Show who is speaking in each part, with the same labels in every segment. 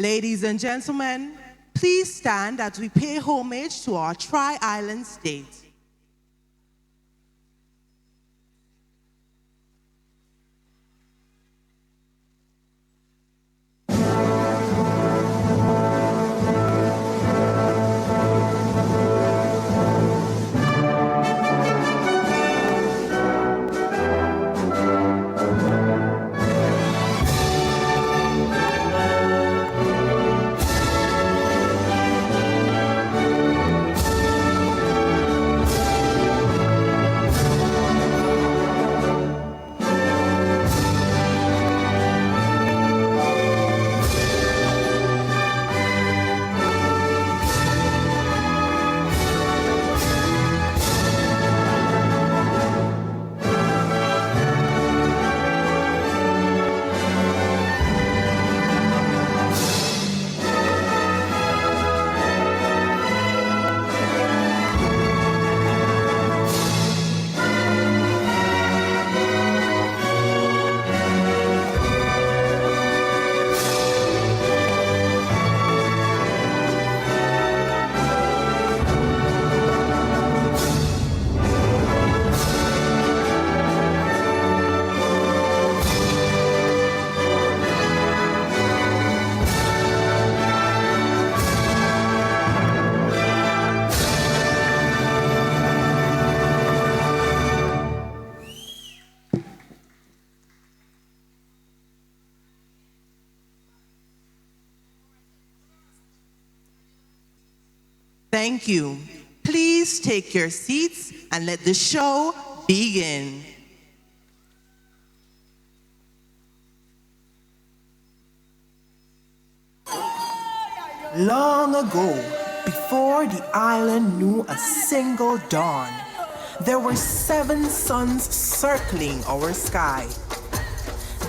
Speaker 1: Ladies and gentlemen, please stand as we pay homage to our Tri-Island state. Thank you. Please take your seats and let the show begin.
Speaker 2: Long ago, before the island knew a single dawn, there were 7 suns circling our sky.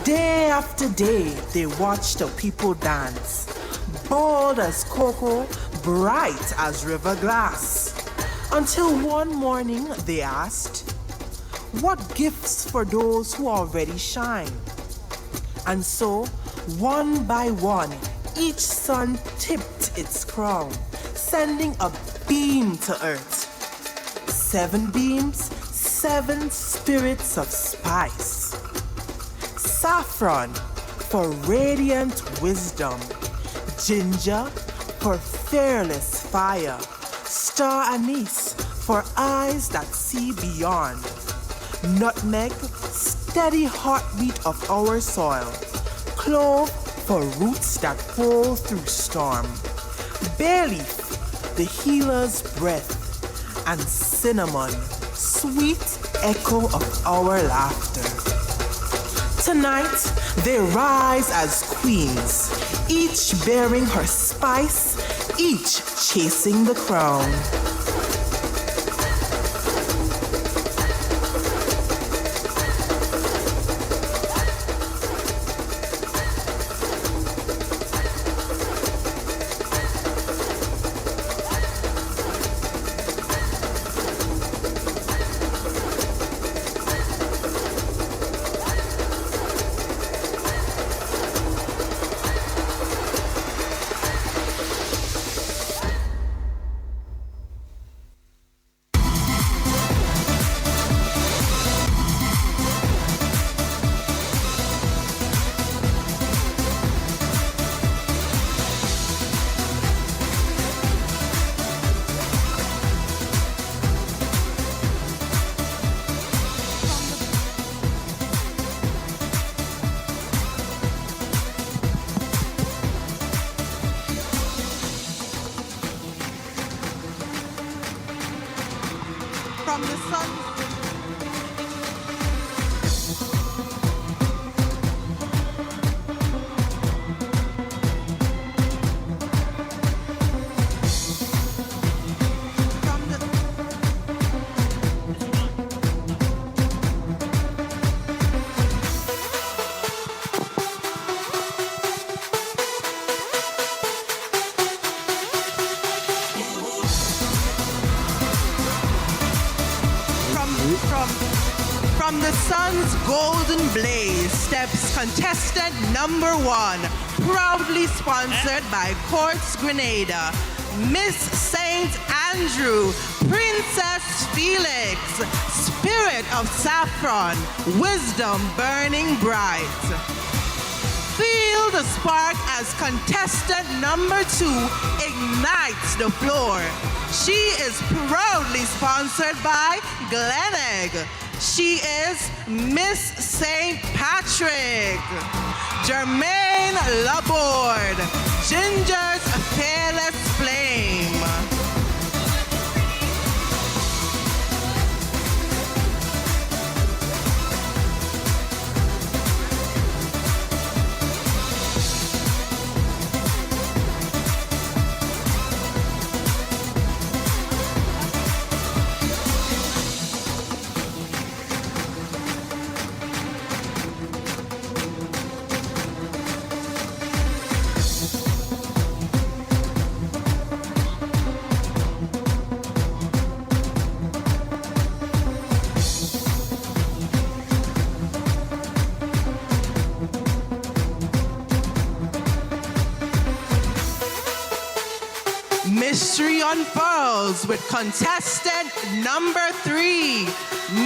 Speaker 2: Day after day, they watched the people dance, bold as cocoa, bright as river glass, until one morning they asked, what gifts for those who already shine? And so, one by one, each sun tipped its crown, sending a beam to earth. 7 beams, 7 spirits of spice. Saffron for radiant wisdom, ginger for fearless fire, star anise for eyes that see beyond, nutmeg, steady heartbeat of our soil, clove for roots that pull through storm, bay leaf, the healer's breath, and cinnamon, sweet echo of our laughter. Tonight, they rise as queens, each bearing her spice, each chasing the crown.
Speaker 1: From the sun. From From the sun's golden blaze steps contestant number 1, proudly sponsored by Courts Grenada, Miss St. Andrew, Princess Felix, Spirit of Saffron, Wisdom Burning Bright. Feel the spark as contestant number 2 ignites the floor. She is proudly sponsored by GRENADA. She is Miss St. Patrick. Jermaine Laborde, Ginger's Fearless Flame. Mystery unfurls with contestant number 3,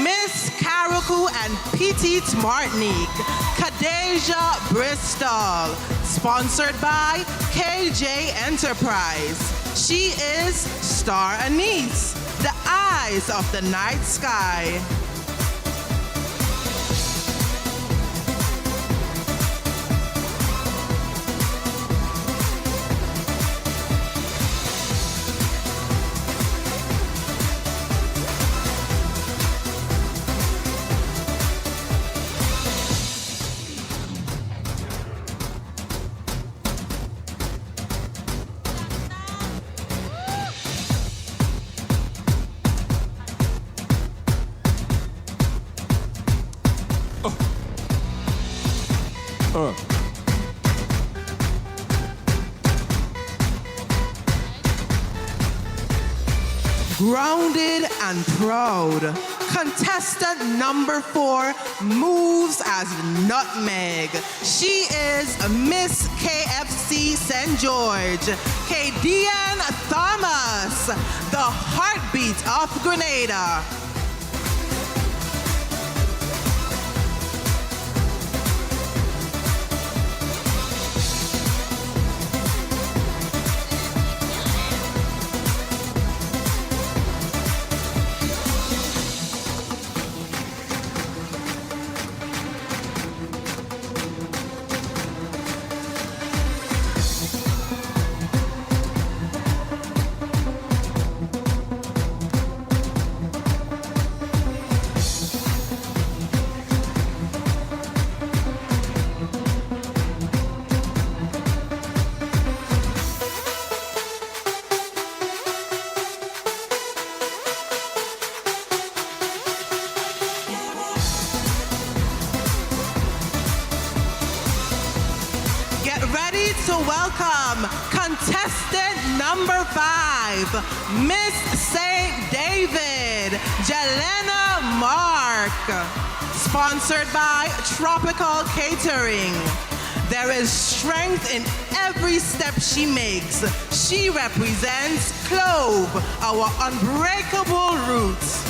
Speaker 1: Miss Caracu and Petite Martinique, Kadeja Bristol, sponsored by KJ Enterprise. She is Star Anise, the eyes of the night sky. Grounded and proud, contestant number 4 moves as nutmeg. She is Miss KFC St. George, Kadian Thomas, the heartbeat of Grenada. To welcome contestant number 5, Miss St. David, Jelena Mark, sponsored by Tropical Catering. There is strength in every step she makes. She represents Clove, our unbreakable roots.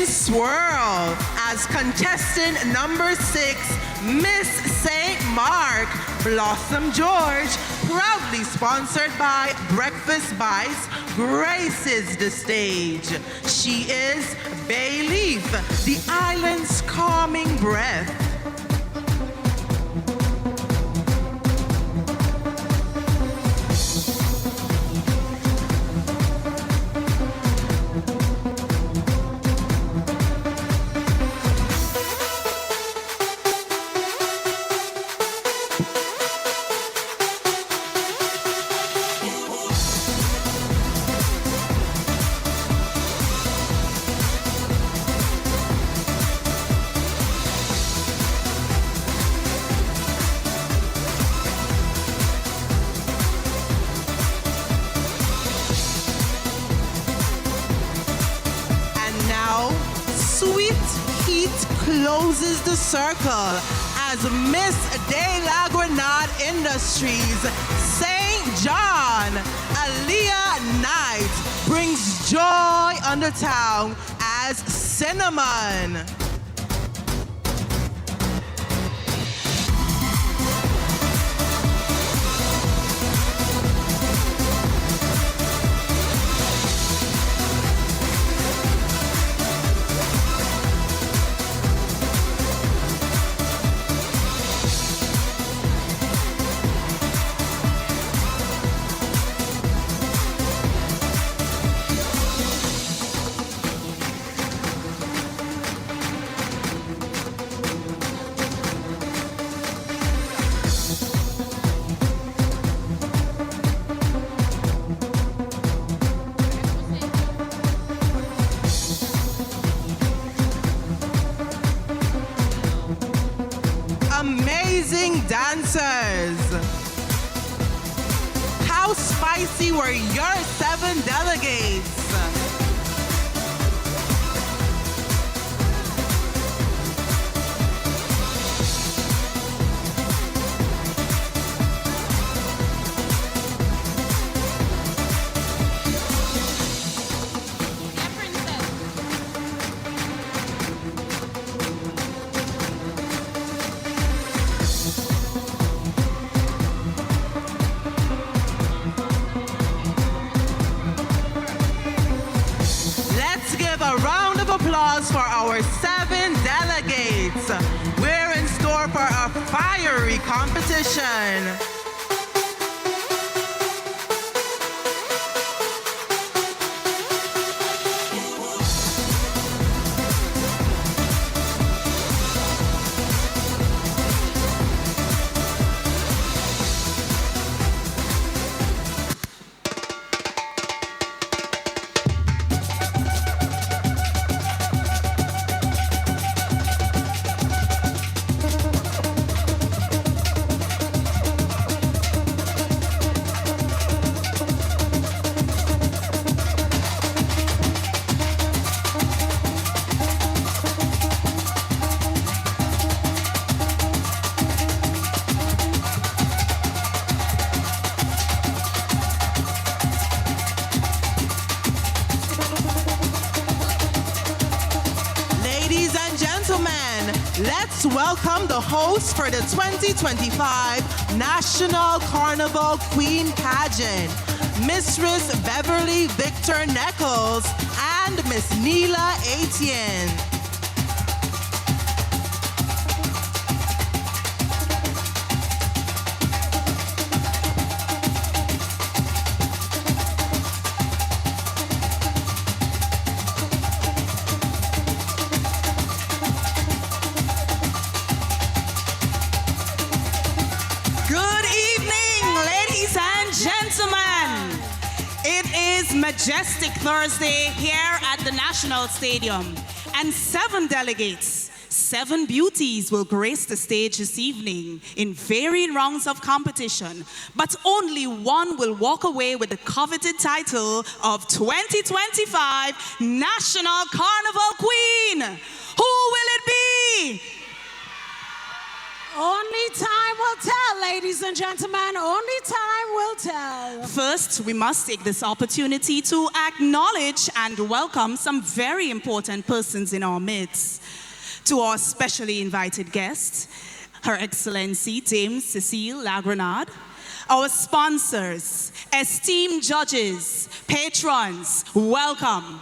Speaker 1: Swirl as contestant number 6, Miss St. Mark, Blossom George, proudly sponsored by Breakfast Bites, graces the stage. She is Bay Leaf, the island's calming breath. closes the circle as Miss de la Grenada Industries St. John, Aaliyah Knight, brings joy on the town as Cinnamon. Amazing dancers. How spicy were your 7 delegates? A round of applause for our 7 delegates. We're in store for a fiery competition. Let's welcome the host for the 2025 National Carnival Queen Pageant, Mistress Beverly Victor Nichols and Miss Neela Etienne.
Speaker 3: Majestic Thursday here at the National Stadium, and 7 delegates, 7 beauties will grace the stage this evening in varying rounds of competition, but only one will walk away with the coveted title of 2025 National Carnival Queen. Who will it be?
Speaker 4: Only time will tell, ladies and gentlemen. Only time will tell.
Speaker 3: First, we must take this opportunity to acknowledge and welcome some very important persons in our midst. To our specially invited guest, Her Excellency Dame Cecile La Grenade, our sponsors, esteemed judges, patrons, welcome.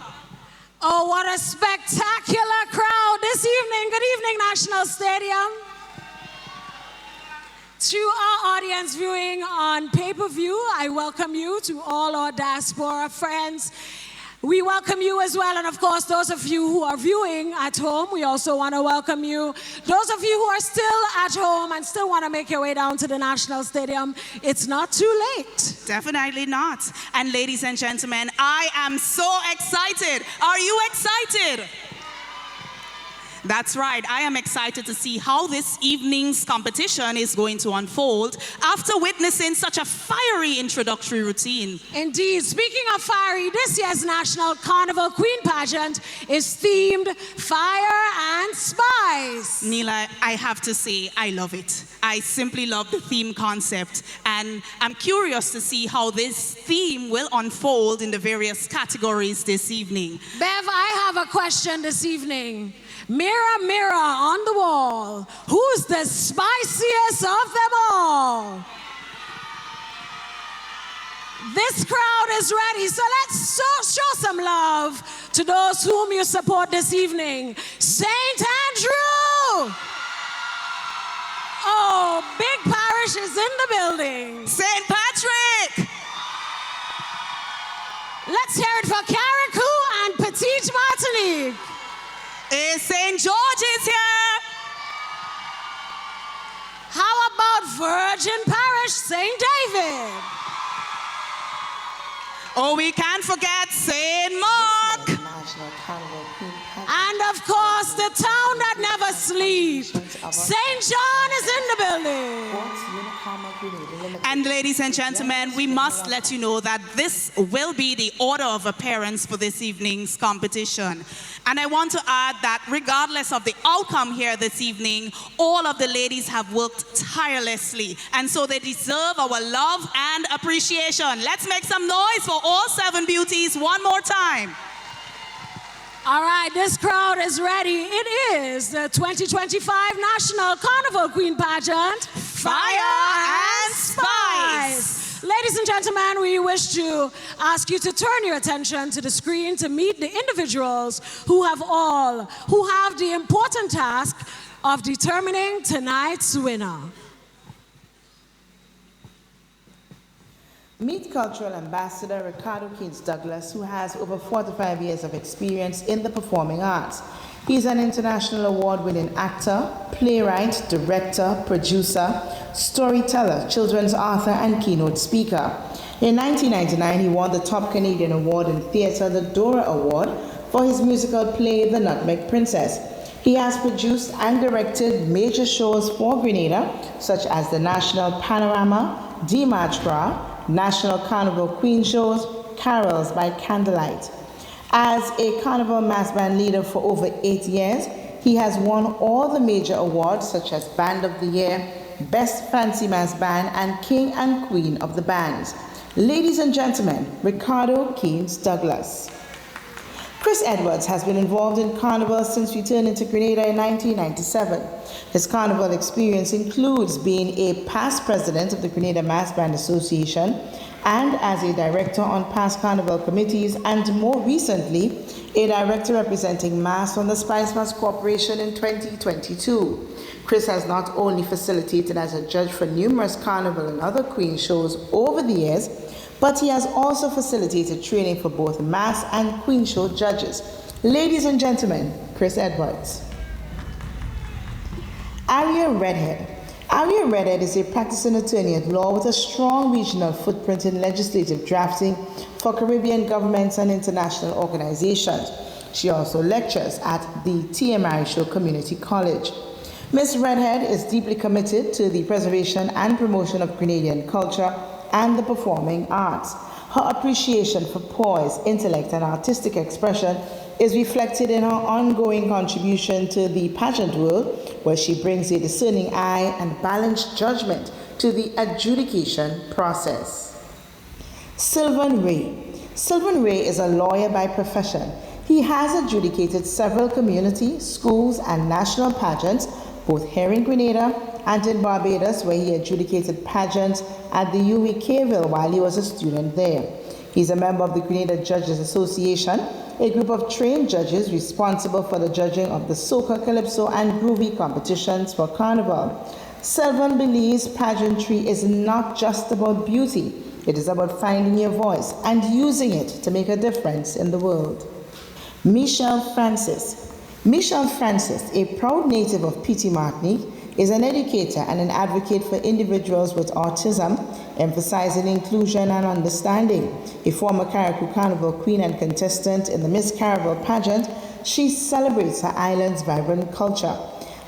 Speaker 4: Oh, what a spectacular crowd this evening. Good evening, National Stadium. To our audience viewing on pay-per-view, I welcome you. To all our diaspora friends, we welcome you as well. And of course, those of you who are viewing at home, we also want to welcome you. Those of you who are still at home and still want to make your way down to the National Stadium, it's not too late.
Speaker 3: Definitely not. And ladies and gentlemen, I am so excited. Are you excited? That's right. I am excited to see how this evening's competition is going to unfold after witnessing such a fiery introductory routine.
Speaker 4: Indeed. Speaking of fiery, this year's National Carnival Queen Pageant is themed Fire and Spice.
Speaker 3: Neela, I have to say, I love it. I simply love the theme concept, and I'm curious to see how this theme will unfold in the various categories this evening.
Speaker 4: Bev, I have a question this evening. Mirror, mirror on the wall, who's the spiciest of them all? This crowd is ready, so let's show some love to those whom you support this evening. St. Andrew! Oh, Big Parish is in the building.
Speaker 3: St. Patrick!
Speaker 4: Let's hear it for Carriacou and Petite Martinique.
Speaker 3: St. George is here.
Speaker 4: How about Virgin Parish, St. David?
Speaker 3: Oh, we can't forget St. Mark.
Speaker 4: And of course, the town that never sleeps. St. John is in the building.
Speaker 3: And ladies and gentlemen, we must let you know that this will be the order of appearance for this evening's competition. And I want to add that regardless of the outcome here this evening, all of the ladies have worked tirelessly. And so they deserve our love and appreciation. Let's make some noise for all 7 beauties one more time.
Speaker 4: All right, this crowd is ready. It is the 2025 National Carnival Queen Pageant,
Speaker 3: Fire and Spice.
Speaker 4: Ladies and gentlemen, we wish to ask you to turn your attention to the screen to meet the individuals who have the important task of determining tonight's winner.
Speaker 5: Meet Cultural Ambassador Ricardo Douglas, who has over 45 years of experience in the performing arts. He's an international award-winning actor, playwright, director, producer, storyteller, children's author, and keynote speaker. In 1999, he won the top Canadian award in theatre, the Dora Award, for his musical play, The Nutmeg Princess. He has produced and directed major shows for Grenada, such as the National Panorama, D March Gras, National Carnival Queen shows, Carols by Candlelight. As a Carnival mass band leader for over 8 years, he has won all the major awards such as Band of the Year, Best Fancy Mass Band, and King and Queen of the Bands. Ladies and gentlemen, Ricardo Douglas. Chris Edwards has been involved in Carnival since returning to Grenada in 1997. His Carnival experience includes being a past president of the Grenada Mass Band Association and as a director on past Carnival committees, and more recently, a director representing Mass on the SPICEMAS Corporation in 2022. Chris has not only facilitated as a judge for numerous Carnival and other Queen shows over the years, but he has also facilitated training for both Mass and Queen Show judges. Ladies and gentlemen, Chris Edwards. Aria Redhead. Aria Redhead is a practicing attorney at law with a strong regional footprint in legislative drafting for Caribbean governments and international organizations. She also lectures at the TMI Show Community College. Ms. Redhead is deeply committed to the preservation and promotion of Grenadian culture and the performing arts. Her appreciation for poise, intellect, and artistic expression is reflected in her ongoing contribution to the pageant world, where she brings a discerning eye and balanced judgment to the adjudication process. Sylvan Ray. Sylvan Ray is a lawyer by profession. He has adjudicated several community, schools, and national pageants, both here in Grenada and in Barbados, where he adjudicated pageants at the UWI while he was a student there. He's a member of the Grenada Judges Association, a group of trained judges responsible for the judging of the soca, calypso, and groovy competitions for Carnival. Sylvan believes pageantry is not just about beauty. It is about finding your voice and using it to make a difference in the world. Michelle Francis. Michelle Francis, a proud native of Petite Martinique, is an educator and an advocate for individuals with autism, emphasizing inclusion and understanding. A former Carriacou Carnival Queen and contestant in the Miss Carnival pageant, she celebrates her island's vibrant culture.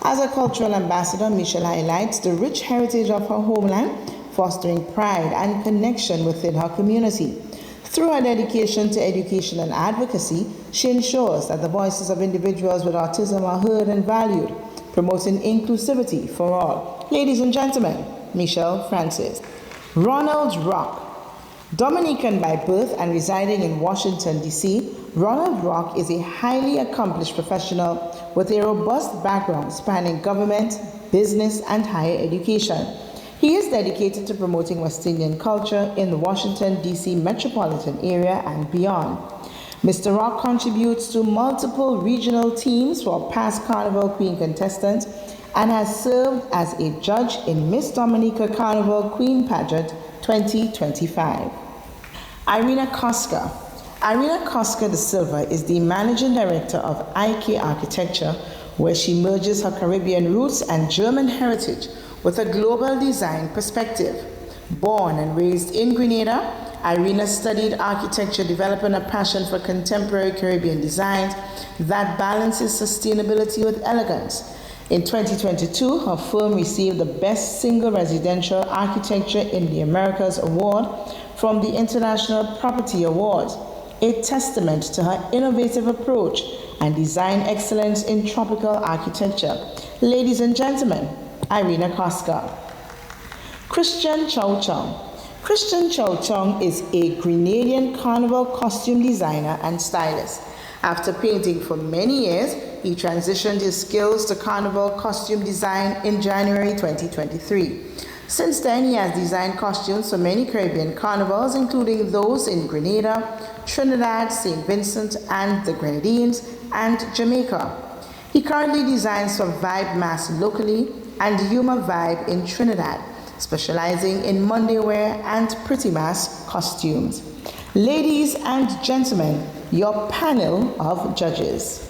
Speaker 5: As a cultural ambassador, Michelle highlights the rich heritage of her homeland, fostering pride and connection within her community. Through her dedication to education and advocacy, she ensures that the voices of individuals with autism are heard and valued, promoting inclusivity for all. Ladies and gentlemen, Michelle Francis. Ronald Rock. Dominican by birth and residing in Washington, D.C., Ronald Rock is a highly accomplished professional with a robust background spanning government, business, and higher education. He is dedicated to promoting West Indian culture in the Washington, D.C. metropolitan area and beyond. Mr. Rock contributes to multiple regional teams for past Carnival Queen contestants and has served as a judge in Miss Dominica Carnival Queen Pageant 2025. Irina Koska. Irina Koska de Silva is the Managing Director of IK Architecture, where she merges her Caribbean roots and German heritage with a global design perspective. Born and raised in Grenada, Irina studied architecture, developing a passion for contemporary Caribbean designs that balances sustainability with elegance. In 2022, her firm received the Best Single Residential Architecture in the Americas Award from the International Property Awards, a testament to her innovative approach and design excellence in tropical architecture. Ladies and gentlemen, Irina Koska. Christian Chow Chung. Christian Chow Chung is a Grenadian carnival costume designer and stylist. After painting for many years, he transitioned his skills to carnival costume design in January 2023. Since then, he has designed costumes for many Caribbean carnivals, including those in Grenada, Trinidad, St. Vincent and the Grenadines, and Jamaica. He currently designs for Vibe Mass locally and Yuma Vibe in Trinidad, specializing in Monday wear and Pretty Mass costumes. Ladies and gentlemen, your panel of judges.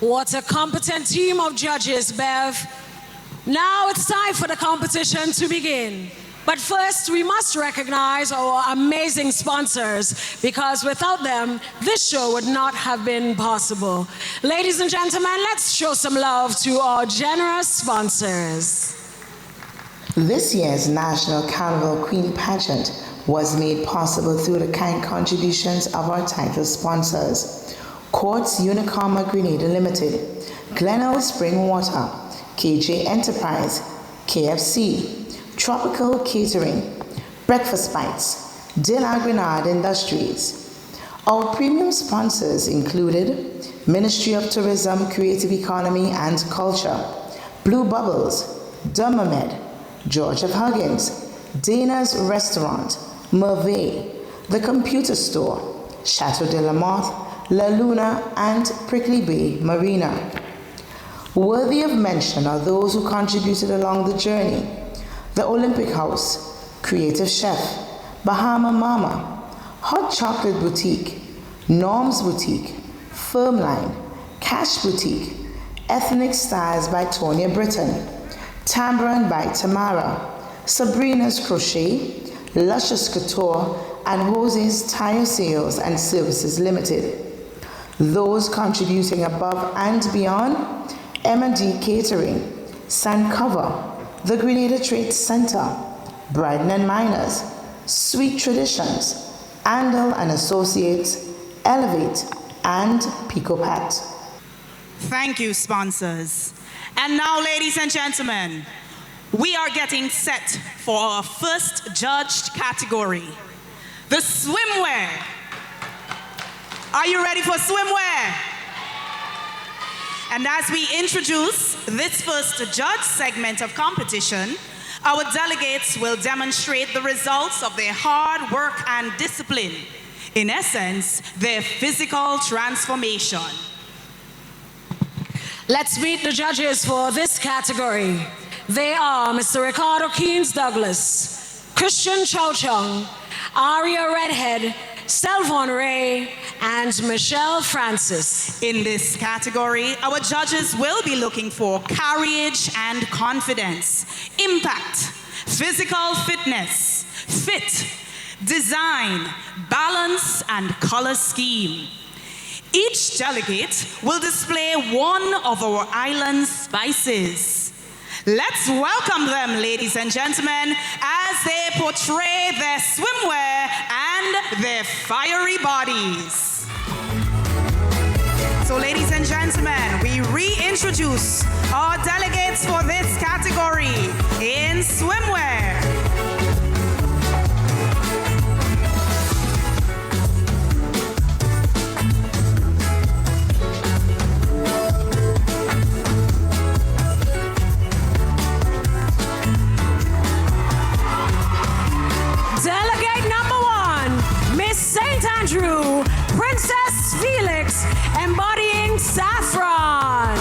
Speaker 4: What a competent team of judges, Bev. Now it's time for the competition to begin. But first, we must recognize our amazing sponsors, because without them, this show would not have been possible. Ladies and gentlemen, let's show some love to our generous sponsors.
Speaker 5: This year's National Carnival Queen Pageant was made possible through the kind contributions of our title sponsors: Quartz Unicoma Grenada Limited, Glenelg Spring Water, KJ Enterprise, KFC, Tropical Catering, Breakfast Bites, De La Grenada Industries. Our premium sponsors included Ministry of Tourism, Creative Economy and Culture, Blue Bubbles, Dermamed, George F. Huggins, Dana's Restaurant, Merveille, The Computer Store, Chateau de la Motte, La Luna, and Prickly Bay Marina. Worthy of mention are those who contributed along the journey: the Olympic House, Creative Chef, Bahama Mama, Hot Chocolate Boutique, Norm's Boutique, Firmline, Cash Boutique, Ethnic Styles by Tonya Britton, Tambourine by Tamara, Sabrina's Crochet, Luscious Couture, and Jose's Tire Sales and Services Limited. Those contributing above and beyond: M&D Catering, Sandcover, the Grenada Trade Center, Bryden and Miners, Sweet Traditions, Andel and Associates, Elevate, and Picopat.
Speaker 3: Thank you, sponsors. And now, ladies and gentlemen, we are getting set for our first judged category, the swimwear. Are you ready for swimwear? And as we introduce this first judge segment of competition, our delegates will demonstrate the results of their hard work and discipline. In essence, their physical transformation.
Speaker 4: Let's meet the judges for this category. They are Mr. Ricardo Keynes Douglas, Christian Chow Chung, Aria Redhead, Selvon Ray, and Michelle Francis.
Speaker 3: In this category, our judges will be looking for courage and confidence, impact, physical fitness, fit, design, balance, and color scheme. Each delegate will display one of our island's spices. Let's welcome them, ladies and gentlemen, as they portray their swimwear and their fiery bodies. So, ladies and gentlemen, we reintroduce our delegates for this category in swimwear.
Speaker 4: Delegate number 1, Miss St. Andrew, Princess Felix, embodying saffron.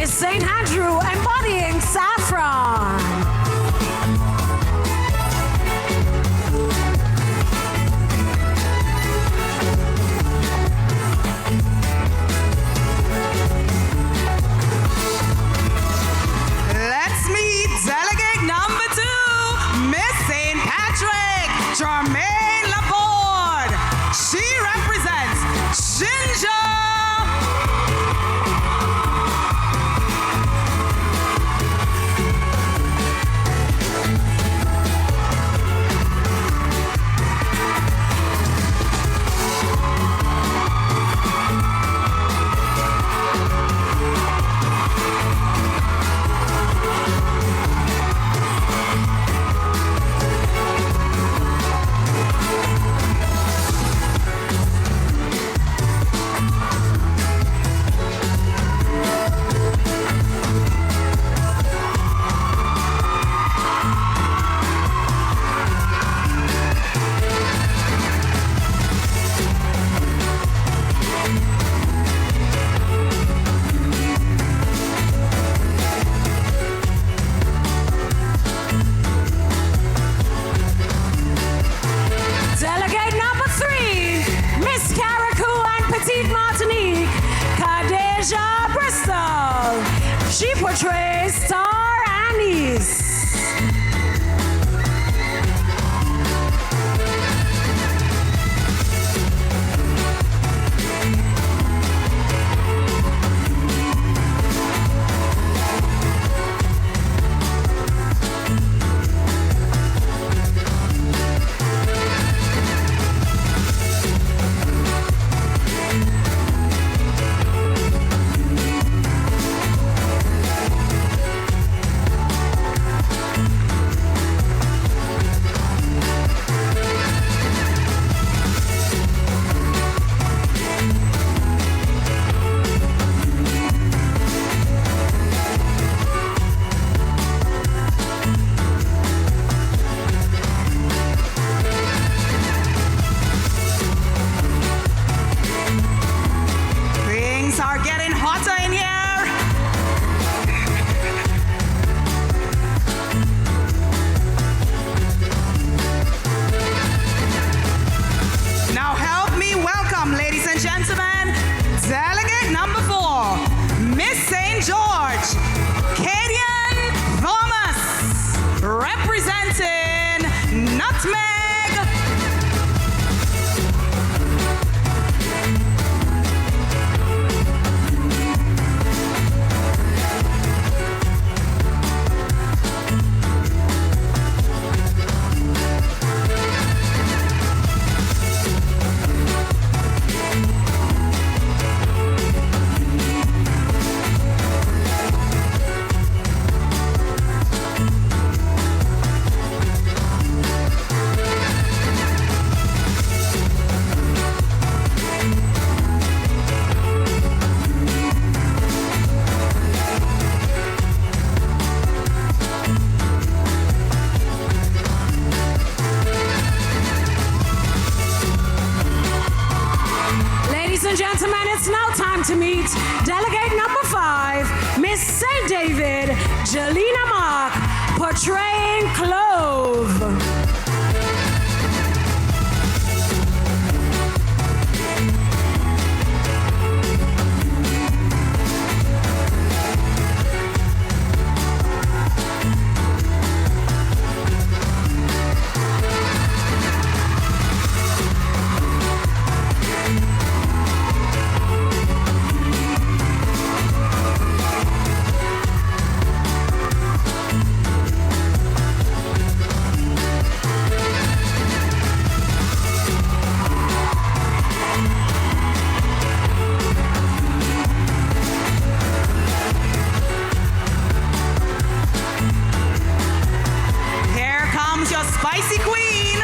Speaker 4: St. Andrew embodying saffron.
Speaker 3: Let's meet delegate number 2, Miss St. Patrick, Charmaine Laborde. She represents Ginger.
Speaker 4: Delegate number 3, Miss Carriacou and Petite Martinique, Kadeja Bristol. She portrays Star Anise. delegate number 5, Miss St. David, Jelena Mark, portraying Clove.
Speaker 3: Spicy Queen.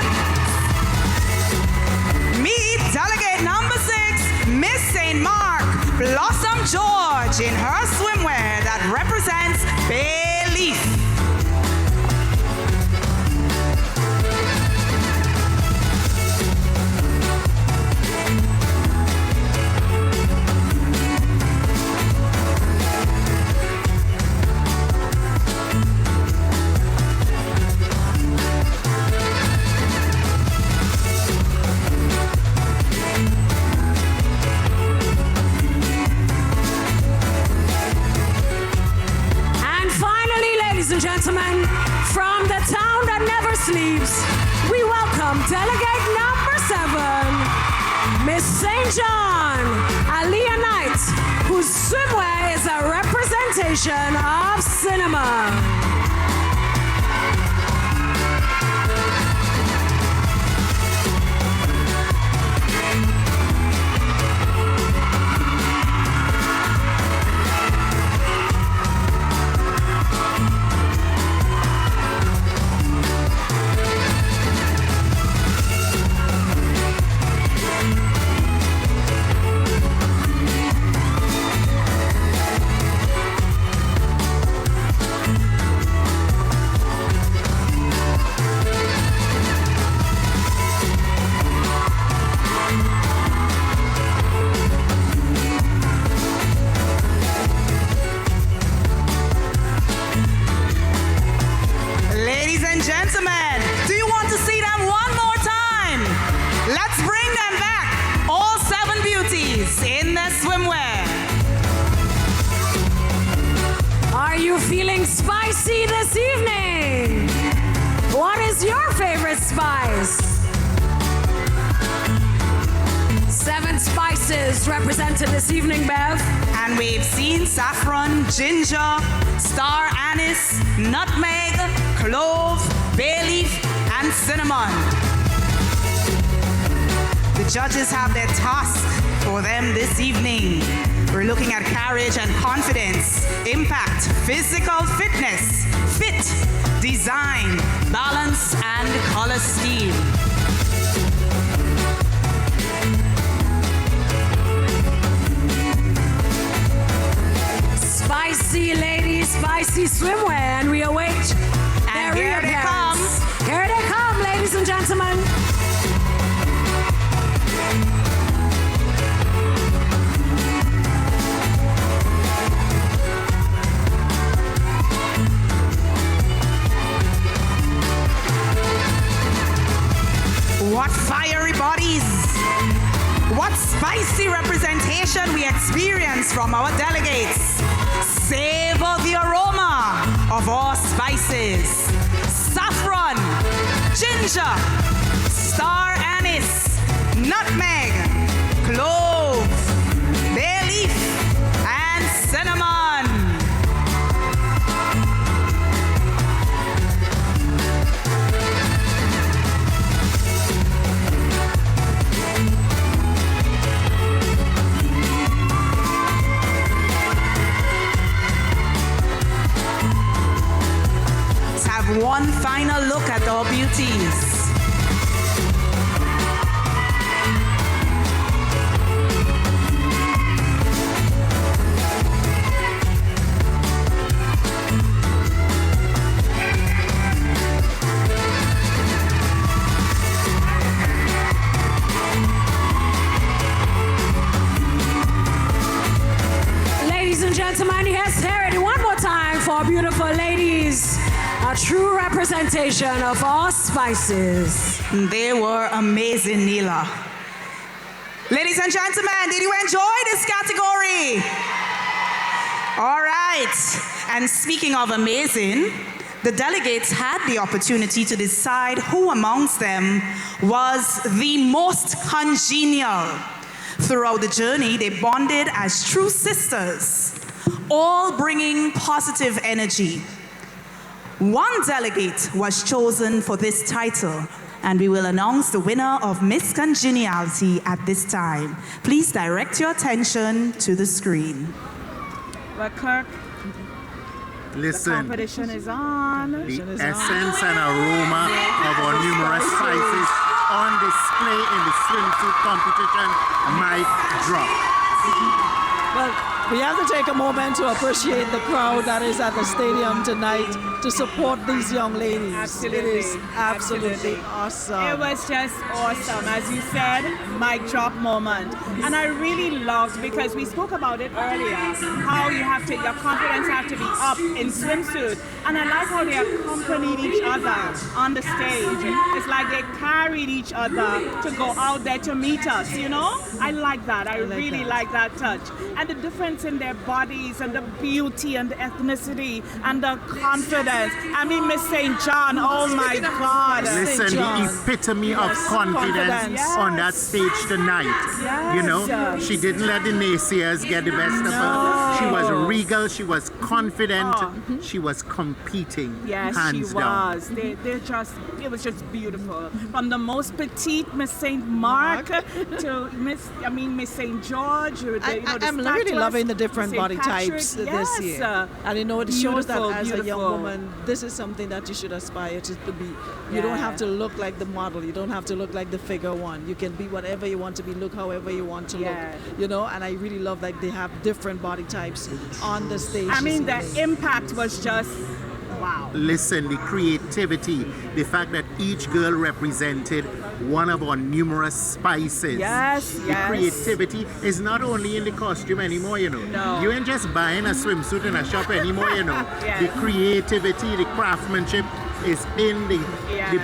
Speaker 3: Meet delegate number 6, Miss St. Mark, Blossom George, in her swimwear that represents Bay Leaf.
Speaker 4: Ladies and gentlemen, from the town that never sleeps, we welcome delegate number 7, Miss St. John, Aliyah Knight, whose swimwear is a representation of cinema.
Speaker 3: Gentlemen, do you want to see them one more time? Let's bring them back, all 7 beauties in their swimwear.
Speaker 4: Are you feeling spicy this evening? What is your favorite spice? 7 spices represented this evening, Bev.
Speaker 3: And we've seen saffron, ginger, star anise, nutmeg, clove, bay leaf, and cinnamon. The judges have their task for them this evening. We're looking at courage and confidence, impact, physical fitness, fit, design, balance, and color scheme.
Speaker 4: Spicy ladies, spicy swimwear, and we await their
Speaker 3: here they come.
Speaker 4: Here they come, ladies and gentlemen.
Speaker 3: What fiery bodies! What spicy representation we experience from our delegates. Savor the aroma of all spices. Saffron, ginger, star anise, nutmeg, clove, bay leaf, and cinnamon. One final look at our beauties.
Speaker 4: Ladies and gentlemen, yes, hear it one more time for beautiful ladies. A true representation of all spices.
Speaker 3: They were amazing, Neela. Ladies and gentlemen, did you enjoy this category? All right. And speaking of amazing, the delegates had the opportunity to decide who amongst them was the most congenial. Throughout the journey, they bonded as true sisters, all bringing positive energy. One delegate was chosen for this title, and we will announce the winner of Miss Congeniality at this time. Please direct your attention to the screen.
Speaker 6: Well, Kirk,
Speaker 7: listen,
Speaker 6: the competition is on.
Speaker 7: the essence and aroma of our numerous spices on display in the swimsuit competition might drop.
Speaker 8: Well, we have to take a moment to appreciate the crowd that is at the stadium tonight to support these young ladies.
Speaker 6: Absolutely.
Speaker 8: It is absolutely awesome.
Speaker 6: It was just awesome. As you said, mic drop moment. And I really loved, because we spoke about it earlier, how you have to, your confidence have to be up in swimsuit. And I like how they accompanied each other on the stage. It's like they carried each other to go out there to meet us, you know? I like that. I really like that touch. And the difference in their bodies and the beauty and the ethnicity and the confidence. I mean, Miss St. John, oh my God.
Speaker 7: Listen, the epitome of confidence on that stage tonight.
Speaker 6: Yes.
Speaker 7: You know, she didn't let the naysayers get the best of her. She was regal, she was confident, she was competing.
Speaker 6: Yes,
Speaker 7: hands
Speaker 6: she
Speaker 7: down.
Speaker 6: was. It was just beautiful. From the most petite Miss St. Mark to Miss St. George.
Speaker 8: I'm really loving the different
Speaker 6: St.
Speaker 8: body
Speaker 6: Patrick.
Speaker 8: types this
Speaker 6: Yes.
Speaker 8: year. And you know, it shows that
Speaker 6: Beautiful,
Speaker 8: as a young
Speaker 6: beautiful.
Speaker 8: woman, this is something that you should aspire to be. You don't have to look like the model. You don't have to look like the figure one. You can be whatever you want to be, look however you want to look. You know, and I really love that they have different body types on the stage.
Speaker 6: I mean, the impact was just wow.
Speaker 7: Listen, the creativity, the fact that each girl represented one of our numerous spices.
Speaker 6: Yes,
Speaker 7: The
Speaker 6: yes.
Speaker 7: creativity is not only in the costume anymore, you know.
Speaker 6: No.
Speaker 7: You ain't just buying a swimsuit in a shop anymore, you know.
Speaker 6: Yes.
Speaker 7: The creativity, the craftsmanship is in the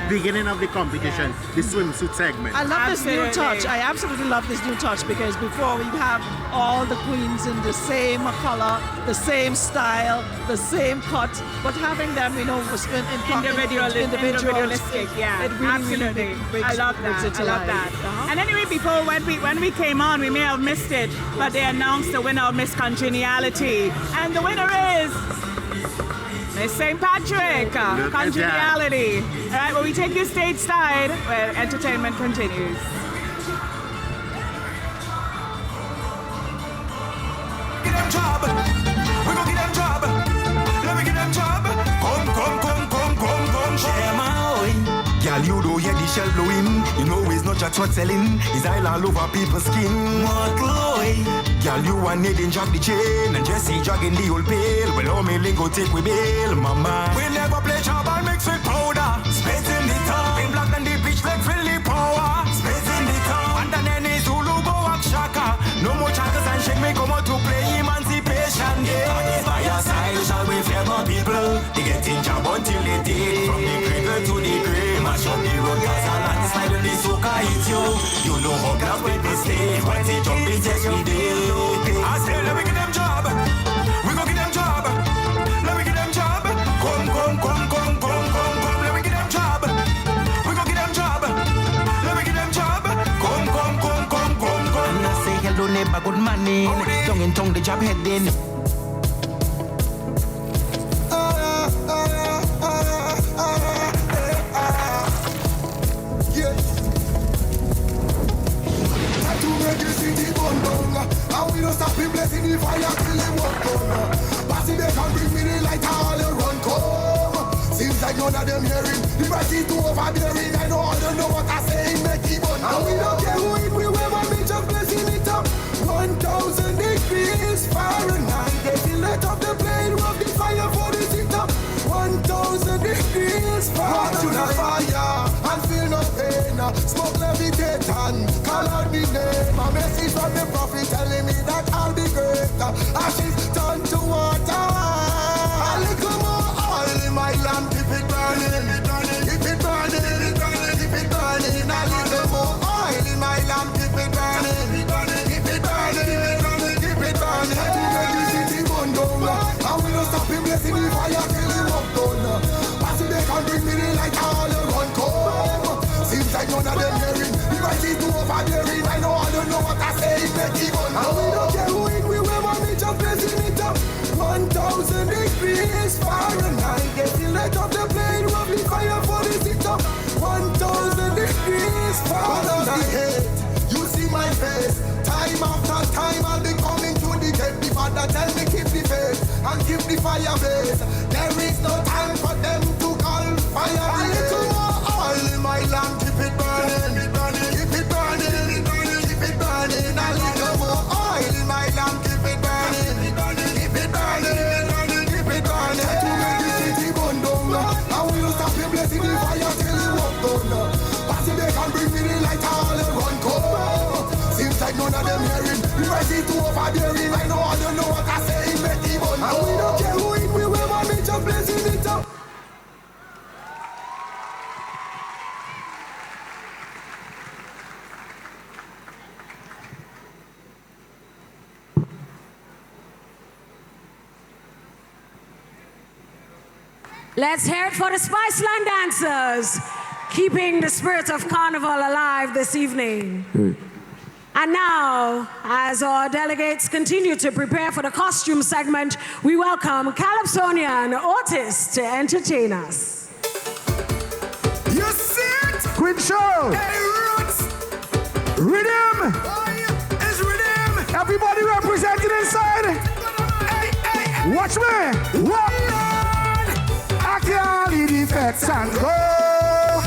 Speaker 7: beginning of the competition, the swimsuit segment.
Speaker 8: I love this new
Speaker 6: Absolutely.
Speaker 8: touch. I absolutely love this new touch, because before we have all the queens in the same color, the same style, the same cut, but having them, you know, was
Speaker 6: Individualistic, yeah.
Speaker 8: It really,
Speaker 6: absolutely.
Speaker 8: really brings,
Speaker 6: I love
Speaker 8: brings
Speaker 6: that.
Speaker 8: it to
Speaker 6: I love
Speaker 8: life.
Speaker 6: that.
Speaker 8: Uh-huh.
Speaker 6: And anyway, before when we came on, we may have missed it, but they announced the winner of Miss Congeniality, and the winner is Miss St. Patrick.
Speaker 7: Look at
Speaker 6: Congeniality. All right, well, we take you stage side where entertainment continues.
Speaker 9: Get them job. We gon' get them job. Let me get them job. Come, share my oil. Girl, you do hear the shell blowing. You know it's not just what selling. It's all over people's skin. More glory. Girl, you want need in drag the chain and Jesse dragging the old pail. Well, how me lingo take we bail, mama. We never play job and mix with powder. Space in the town. In black and the beach like Philly power. Space in the town. And then any Zulu go walk shaka. No more chakas and shake me come out to play emancipation. Yeah. And if by your side shall we favor people. They get in job until they did. From the cradle to the grave. Mash up the road, cause a landslide when the soca hit you. You know how class people stay. When they jump in, yes we did. I say, let me get them job. We gon' get them job. Let me get them job. Come. Let me get them job. We gon' get them job. Let me get them job. Come. And I say hello neighbor, good morning. Tongue in tongue, the job heading.
Speaker 10: And we don't stop him blessing the fire till he won't come. Passing they can bring me the light all the run come. Seems like none of them hearing. The mighty too overbearing. I know all don't know what I say. Make him on. And we don't care who it we wear. We just blessing it up. 1,000 degrees Fahrenheit. They feel let up the plane. Rub the fire for the sit up. 1,000 degrees Fahrenheit. Watch you the fire and feel no pain. Smoke levitate and call out me name. A message from the prophet telling me that I'll be great. Ashes turn blessing the fire till the work done. Pass it, they can bring me the light, all the run come. Seems like none of them hearing. The right is too overbearing. I don't know what I say, it make it on. And we don't care who it, we will me just blessing it up. 1,000 degrees Fahrenheit. Getting light off the plane, lovely fire for the sit up. 1,000 degrees Fahrenheit. You see my face. Time after time I'll be coming to the gate. The father tell me keep the faith and keep the fire blaze. There is no time for them to call fire. A little more oil in my lamp, keep it burning, keep it burning, keep it burning. A little more oil in my lamp, keep it burning, keep it burning, keep it burning. To make the city burn down, and we will stop the blessing the fire till the work done. Pass it, they can bring me the light, all the run come. Seems like none of them hearing. The right is too overbearing. I don't know what I say, it make it burn. And we don't care who it, we will me just blessing it up.
Speaker 4: Let's hear it for the Spiceland dancers, keeping the spirit of Carnival alive this evening. And now, as our delegates continue to prepare for the costume segment, we welcome Calypsonian Otis to entertain us.
Speaker 10: You see it?
Speaker 11: Queen Show!
Speaker 10: Hey, Roots!
Speaker 11: Rhythm!
Speaker 10: Oh, it's rhythm!
Speaker 11: Everybody represented inside!
Speaker 10: Hey.
Speaker 11: Watch me! Walk! I can't leave the effects and go!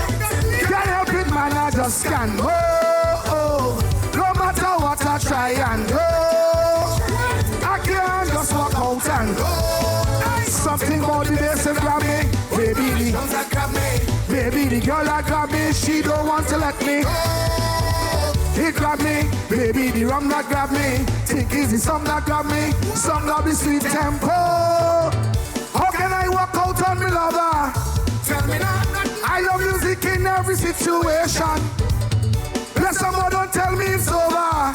Speaker 11: Can't help it, man, I just can't go! No matter what I try and go, I can't just walk out and go. Something about the bass that grab me, baby the girl that grab me, she don't want to let me. It grab me, baby the rum that grab me, think it's the song that grab me, song of the sweet tempo. How can I walk out on me lover?
Speaker 10: Tell me now.
Speaker 11: I love music in every situation. Someone don't tell me it's over.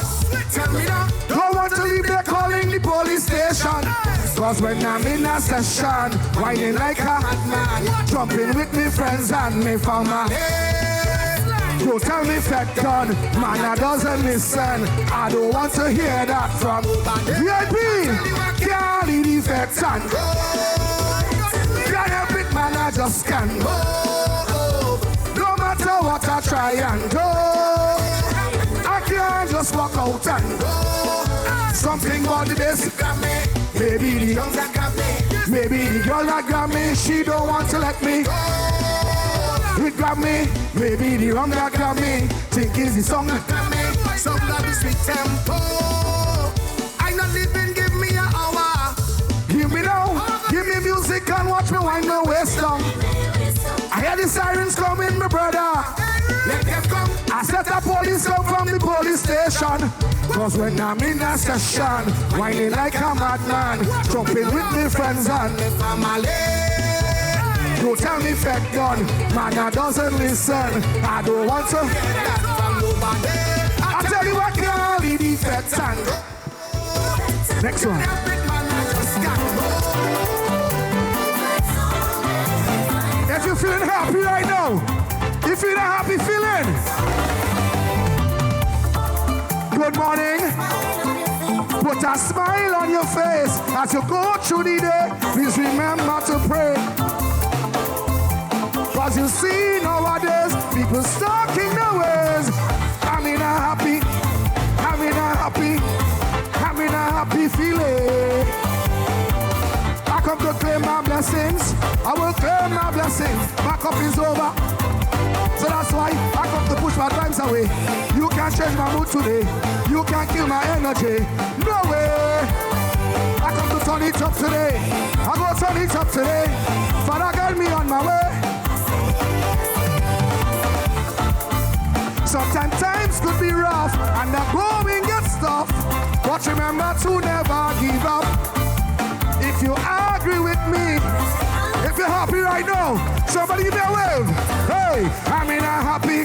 Speaker 10: Tell me now.
Speaker 11: Don't want to leave there calling the police station. Cause when I'm in a session, whining like a madman, jumping with me friends and me family. Don't tell me fat gun, man I doesn't listen. I don't want to hear that from VIP. Can't leave the effects and can't help it, man, I just can't go. No matter what I try and go, I can't just walk out and go. Something about the bass got me, baby the young that got me, baby the girl that got me, she don't want to let me. It got me, baby the rum that got me, think it's the song that got me,
Speaker 10: some of the sweet tempo. I not living, give me an hour.
Speaker 11: Give me now, give me music and watch me wind my waist down. I hear the sirens coming, my brother.
Speaker 10: Let them come.
Speaker 11: I said the police come from the police station. Cause when I'm in a session, whining like a madman, jumping with me friends and me family. Don't tell me fat gun, man I doesn't listen. I don't want to hear that from nobody. I tell you I can't leave the fat and next one. If you're feeling happy right now, you feel a happy feeling. Good morning. Put a smile on your face as you go through the day. Please remember to pray. Cause you see nowadays, people stalking their ways. I'm in a happy feeling. I come to claim my blessings. I will claim my blessings. My cup is over. So that's why I come to push my times away. You can't change my mood today. You can't kill my energy. No way. I come to turn it up today. I go turn it up today. Father, guide me on my way. Sometimes times could be rough and the going gets tough. But remember to never give up. If you agree with me, if you're happy right now, somebody give me a wave. Hey, I'm in a happy.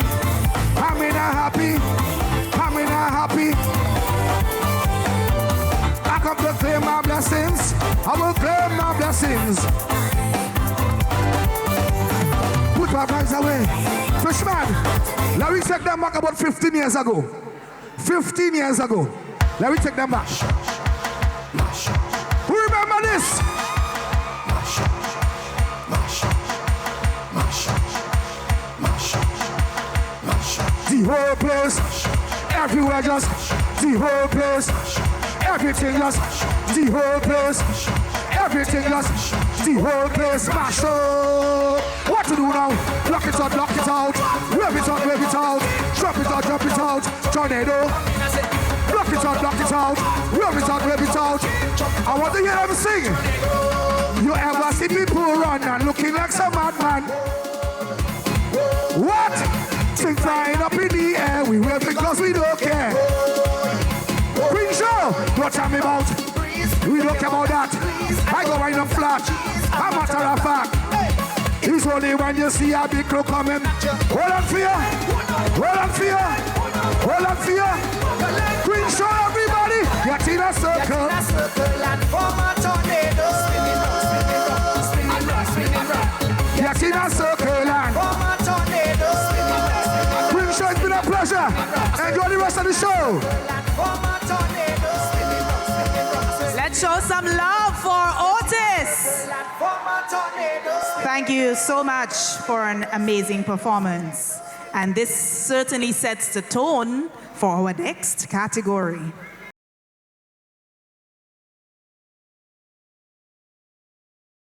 Speaker 11: I come to claim my blessings. I will claim my blessings. blessings. Put our guys away. Fishman, let me take them back about 15 years ago. 15 years ago. Let me take them back. Who remember this? The whole place, everywhere just, the whole place, everything just, the whole place, everything just, the whole place, smash up. What to do now? Lock it out, wave it out, drop it out, tornado. Lock it out, wave it out. I want to hear them sing. You ever see people run and looking like some madman? What? Thing flying up in the air, we wave because we don't care. Queen Show, what tell me about? We don't care about that. I go right up flat. A matter of fact, it's only when you see a big crew coming. Hold on fear, hold on fear, hold on fear. Queen Show, everybody, get in a circle. And form a tornado. Get in a circle and form a tornado. It's been a pleasure. Enjoy the rest of the show.
Speaker 3: Let's show some love for Otis. Thank you so much for an amazing performance. And this certainly sets the tone for our next category.